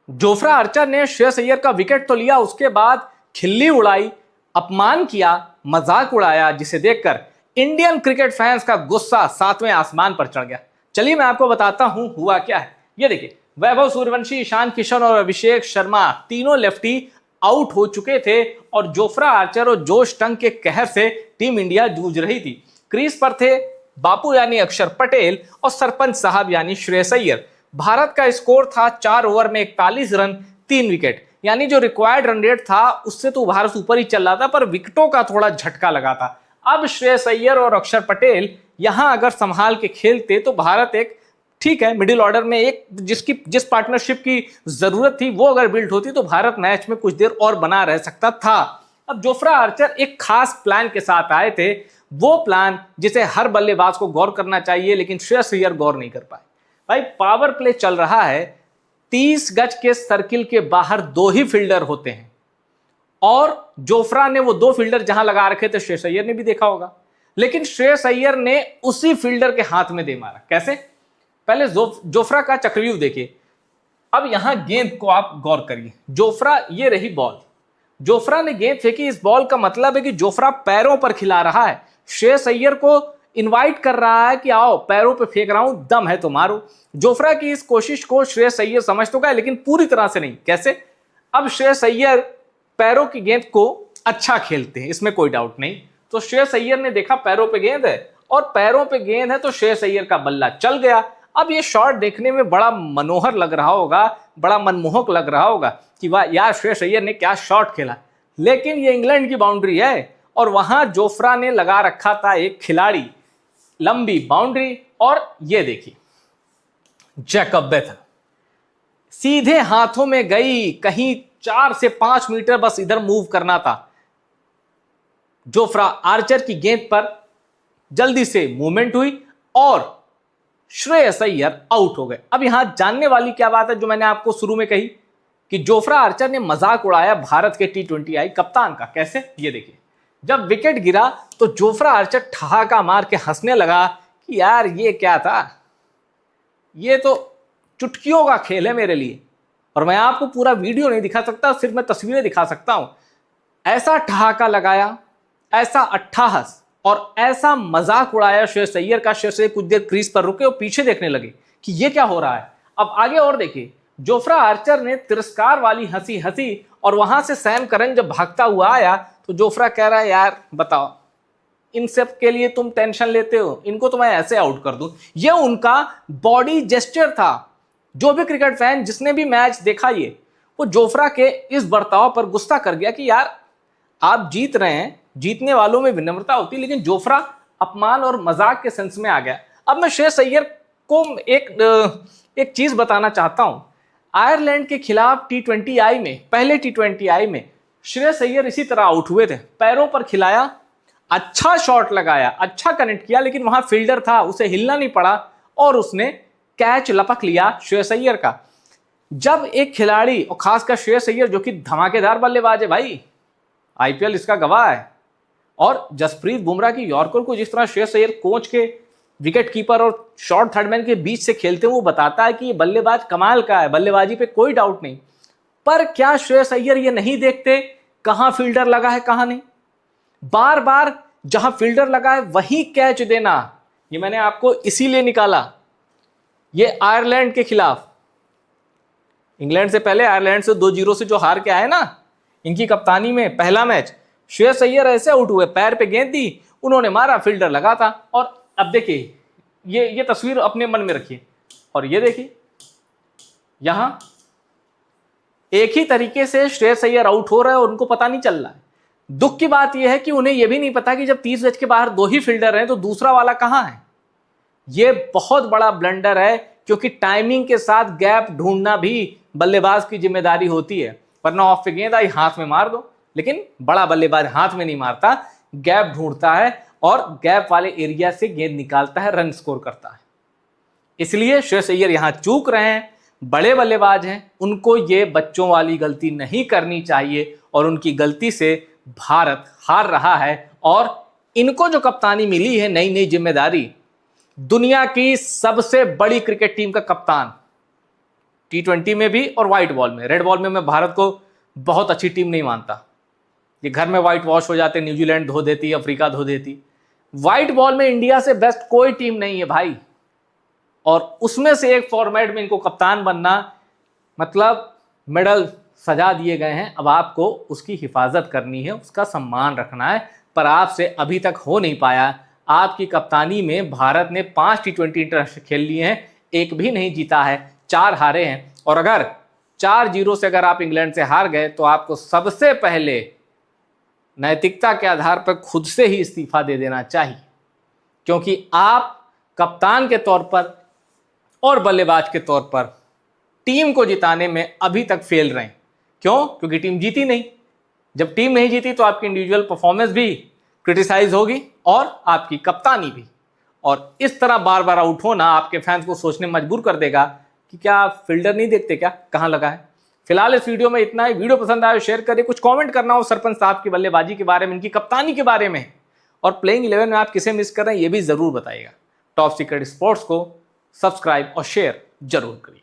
Jofra Archer ने श्रेयस अय्यर का wicket तो लिया, उसके बाद खिल्ली उड़ाई, अपमान किया, मजाक उड़ाया, जिसे देखकर इंडियन क्रिकेट फैंस का गुस्सा सातवें आसमान पर चढ़ गया। चलिए मैं आपको बताता हूं हुआ क्या है। ये देखिए, वैभव सूर्यवंशी, ईशान किशन और अभिषेक शर्मा तीनों लेफ्टी आउट हो चुके थे और जोफ्रा आर्चर और जोश टंग के कहर से टीम इंडिया जूझ रही थी। क्रीज पर थे बापू यानी अक्षर पटेल और सरपंच साहब यानी श्रेयस अय्यर। भारत का स्कोर था 4 ओवर में 41 रन, 3 विकेट, यानी जो रिक्वायर्ड रन रेट था उससे तो भारत ऊपर ही चल रहा था, पर विकेटों का थोड़ा झटका लगा था। अब श्रेयस अय्यर और अक्षर पटेल यहां अगर संभाल के खेलते तो भारत एक ठीक है मिडिल ऑर्डर में एक जिस पार्टनरशिप की जरूरत थी वो अगर बिल्ड होती तो भारत मैच में कुछ देर और बना रह सकता था। अब जोफ्रा आर्चर एक खास प्लान के साथ आए थे, वो प्लान जिसे हर बल्लेबाज को गौर करना चाहिए, लेकिन श्रेयस अय्यर गौर नहीं कर पाए। भाई पावर प्ले चल रहा है, 30 गज के सर्किल के बाहर 2 ही फील्डर होते हैं और जोफ्रा ने वो 2 फील्डर जहां लगा रखे थे, श्रेयस अय्यर ने भी देखा होगा, लेकिन श्रेयस अय्यर ने उसी फील्डर के हाथ में दे मारा। कैसे? पहले जोफ्रा का चक्रव्यूह देखिए। अब यहां गेंद को आप गौर करिए, जोफ्रा, ये रही बॉल, जोफ्रा ने गेंद फेंकी, इस बॉल का मतलब है कि जोफ्रा पैरों पर खिला रहा है, श्रेयस अय्यर को इनवाइट कर रहा है कि आओ पैरों पे फेंक रहा हूं, दम है तो मारो। जोफ्रा की इस कोशिश को श्रेयस अय्यर समझ तो गए, लेकिन पूरी तरह से नहीं। कैसे? अब श्रेयस अय्यर पैरों की गेंद को अच्छा खेलते हैं, इसमें कोई डाउट नहीं, तो श्रेयस अय्यर ने देखा पैरों पे गेंद है और पैरों पे गेंद है तो श्रेयस अय्यर का बल्ला चल गया। अब ये शॉट देखने में बड़ा मनोहर लग रहा होगा, बड़ा मनमोहक लग रहा होगा कि वाह यार श्रेयस अय्यर ने क्या शॉट खेला, लेकिन ये इंग्लैंड की बाउंड्री है और वहां जोफ्रा ने लगा रखा था एक खिलाड़ी, लंबी बाउंड्री, और ये देखिए जैकब बेथल सीधे हाथों में गई, कहीं 4 से 5 मीटर बस इधर मूव करना था। जोफ्रा आर्चर की गेंद पर जल्दी से मूवमेंट हुई और श्रेयस अय्यर आउट हो गए। अब यहां जानने वाली क्या बात है जो मैंने आपको शुरू में कही कि जोफ्रा आर्चर ने मजाक उड़ाया भारत के T20I कप्तान का। कैसे? ये देखिए, जब विकेट गिरा तो जोफ्रा आर्चर ठहाका मार के हंसने लगा कि यार ये क्या था, ये तो चुटकियों का खेल है मेरे लिए, और मैं आपको पूरा वीडियो नहीं दिखा सकता, सिर्फ मैं तस्वीरें दिखा सकता हूं। ऐसा ठहाका लगाया, ऐसा अट्ठाहस और ऐसा मजाक उड़ाया श्रेयस अय्यर का। श्रेयस अय्यर कुछ देर क्रीज पर रुके और पीछे देखने लगे कि ये क्या हो रहा है। अब आगे और देखिए, जोफ्रा आर्चर ने तिरस्कार वाली हंसी हंसी और वहां से सैम करन जब भागता हुआ आया तो जोफ्रा कह रहा है यार बताओ, इन सब के लिए तुम टेंशन लेते हो, इनको तो मैं ऐसे आउट कर दूं। ये उनका बॉडी जेस्चर था। जो भी क्रिकेट फैन जिसने भी मैच देखा ये, वो जोफ्रा के इस बर्ताव पर गुस्सा कर गया कि यार आप जीत रहे हैं, जीतने वालों में विनम्रता होती है, लेकिन जोफ्रा अपमान और मजाक के सेंस में आ गया। अब मैं श्रेयस अय्यर को एक चीज बताना चाहता हूं। आयरलैंड के खिलाफ T20I में, पहले T20I में श्रेयस अय्यर इसी तरह आउट हुए थे, पैरों पर खिलाया, अच्छा शॉट लगाया, अच्छा कनेक्ट किया, लेकिन वहां फील्डर था, उसे हिलना नहीं पड़ा और उसने कैच लपक लिया श्रेयस अय्यर का। जब एक खिलाड़ी, और खासकर श्रेयस अय्यर जो कि धमाकेदार बल्लेबाज है भाई, IPL इसका गवाह है, और जसप्रीत बुमराह की यॉर्कर को जिस तरह श्रेयस अय्यर कोच के विकेट कीपर और शॉर्ट थर्डमैन के बीच से खेलते हैं, वो बताता है कि ये बल्लेबाज कमाल का है, बल्लेबाजी पे कोई डाउट नहीं। पर क्या श्रेयस अय्यर ये नहीं देखते कहां फील्डर लगा है कहां नहीं? बार बार जहां फील्डर लगा है वहीं कैच देना, ये मैंने आपको इसीलिए निकाला। ये आयरलैंड के खिलाफ, इंग्लैंड से पहले आयरलैंड से 2-0 से जो हार के आए ना, इनकी कप्तानी में पहला मैच, श्रेयस अय्यर ऐसे आउट हुए, पैर पे गेंद दी, उन्होंने मारा, फील्डर लगा था। और अब देखिए, ये तस्वीर अपने मन में रखिए, और ये देखिए यहां एक ही तरीके से श्रेयस अय्यर आउट हो रहा है और उनको पता नहीं चल रहा है। दुख की बात यह है कि उन्हें यह भी नहीं पता कि जब 30 गज के बाहर 2 ही फील्डर हैं तो दूसरा वाला कहां है। यह बहुत बड़ा ब्लंडर है, क्योंकि टाइमिंग के साथ गैप ढूंढना भी बल्लेबाज की जिम्मेदारी होती है, वरना ऑफ पे गेंद आई हाथ में मार दो, लेकिन बड़ा बल्लेबाज हाथ में नहीं मारता, गैप ढूंढता है और गैप वाले एरिया से गेंद निकालता है, रन स्कोर करता है। इसलिए श्रेयस अय्यर यहां चूक रहे हैं, बड़े बल्लेबाज हैं, उनको ये बच्चों वाली गलती नहीं करनी चाहिए, और उनकी गलती से भारत हार रहा है। और इनको जो कप्तानी मिली है, नई नई जिम्मेदारी, दुनिया की सबसे बड़ी क्रिकेट टीम का कप्तान, T20 में भी और व्हाइट बॉल में। रेड बॉल में मैं भारत को बहुत अच्छी टीम नहीं मानता, ये घर में व्हाइट वॉश हो जाते, न्यूजीलैंड धो देती, अफ्रीका धो देती। व्हाइट बॉल में इंडिया से बेस्ट कोई टीम नहीं है भाई, और उसमें से एक फॉर्मेट में इनको कप्तान बनना, मतलब मेडल सजा दिए गए हैं, अब आपको उसकी हिफाजत करनी है, उसका सम्मान रखना है, पर आपसे अभी तक हो नहीं पाया। आपकी कप्तानी में भारत ने 5 T20 इंटरनेशनल खेल लिए हैं, एक भी नहीं जीता है, 4 हारे हैं, और अगर 4-0 से अगर आप इंग्लैंड से हार गए तो आपको सबसे पहले नैतिकता के आधार पर खुद से ही इस्तीफा दे देना चाहिए, क्योंकि आप कप्तान के तौर पर और बल्लेबाज के तौर पर टीम को जिताने में अभी तक फेल रहे हैं। क्यों? क्योंकि टीम जीती नहीं। जब टीम नहीं जीती तो आपकी इंडिविजुअल परफॉर्मेंस भी क्रिटिसाइज होगी और आपकी कप्तानी भी, और इस तरह बार बार आउट होना आपके फैंस को सोचने मजबूर कर देगा कि क्या आप फील्डर नहीं देखते, क्या कहां लगा है। फिलहाल इस वीडियो में इतना ही। वीडियो पसंद आया शेयर करिए, कुछ कमेंट करना हो सरपंच साहब की बल्लेबाजी के बारे में, इनकी कप्तानी के बारे में, और प्लेइंग 11 में आप किसे मिस कर रहे हैं ये भी जरूर बताइएगा। टॉप सीक्रेट स्पोर्ट्स को सब्सक्राइब और शेयर जरूर करिए।